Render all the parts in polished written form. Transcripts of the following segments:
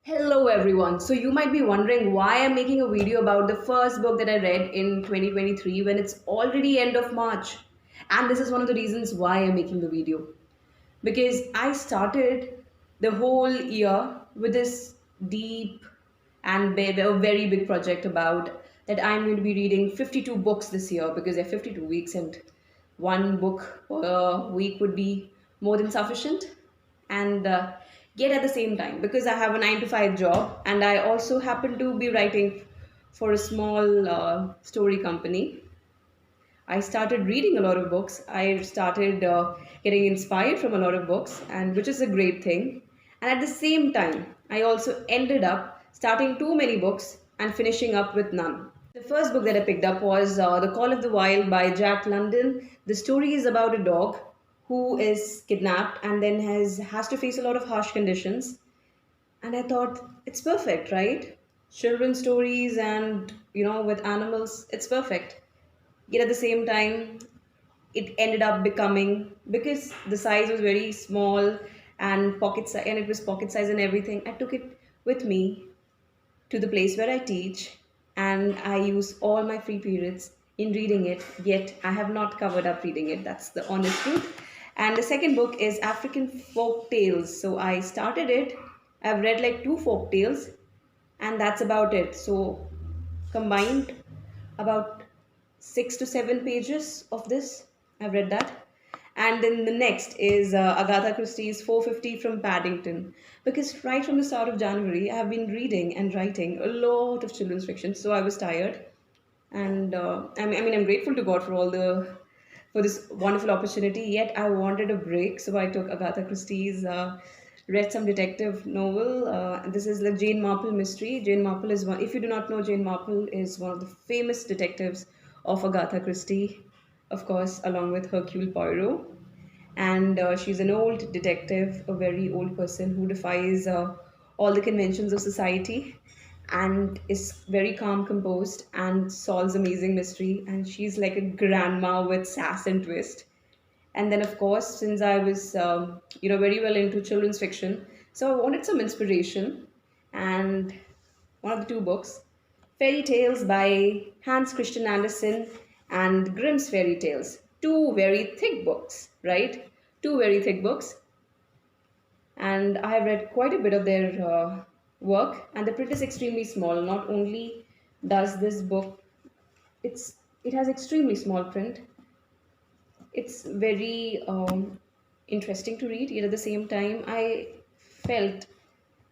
Hello everyone. So you might be wondering why I'm making a video about the first book that I read in 2023 when it's already end of March. And this is one of the reasons why I'm making the video. Because I started the whole year with this deep and a very big project about that I'm going to be reading 52 books this year because there are 52 weeks and one book per week would be more than sufficient. And yet at the same time, because I have a 9 to 5 job and I also happen to be writing for a small story company, I started reading a lot of books. I started getting inspired from a lot of books, and which is a great thing. And at the same time, I also ended up starting too many books and finishing up with none. The first book that I picked up was The Call of the Wild by Jack London. The story is about a dog who is kidnapped and then has to face a lot of harsh conditions. And I thought it's perfect, right? Children's stories and with animals, it's perfect. Yet at the same time, it ended up becoming, because the size was very small and and it was pocket size and everything. I took it with me to the place where I teach, and I use all my free periods in reading it, yet I have not covered up reading it. That's the honest truth. And the second book is African Folk Tales. So I started it. I've read like two folk tales, and that's about it. So combined about 6 to 7 pages of this. I've read that. And then the next is Agatha Christie's 450 from Paddington. Because right from the start of January, I have been reading and writing a lot of children's fiction. So I was tired. And I'm grateful to God for for this wonderful opportunity. Yet I wanted a break. So I took Agatha Christie's, read some detective novel. This is the Jane Marple mystery. Jane Marple is one, if you do not know, Jane Marple is one of the famous detectives of Agatha Christie, of course, along with Hercule Poirot. And she's an old detective, a very old person who defies all the conventions of society and is very calm, composed, and solves amazing mystery. And she's like a grandma with sass and twist. And then, of course, since I was, very well into children's fiction, so I wanted some inspiration. And one of the two books, Fairy Tales by Hans Christian Andersen and Grimm's Fairy Tales. Two very thick books, right? Two very thick books. And I have read quite a bit of their work, and the print is extremely small. Not only does this book, it has extremely small print, it's very interesting to read, yet at the same time felt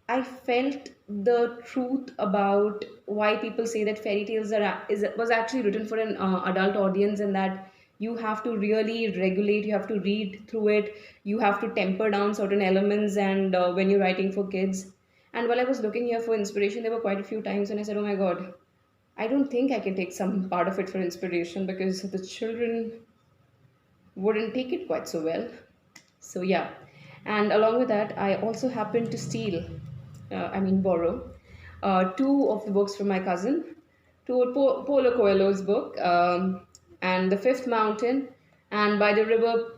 I felt the truth about why people say that fairy tales was actually written for an adult audience, and that you have to really regulate, you have to read through it, you have to temper down certain elements, and when you're writing for kids. And while I was looking here for inspiration, there were quite a few times when I said, "Oh my God, I don't think I can take some part of it for inspiration because the children wouldn't take it quite so well." So yeah, and along with that, I also happened to borrow two of the books from my cousin, Paulo Coelho's book, and The Fifth Mountain, and By the River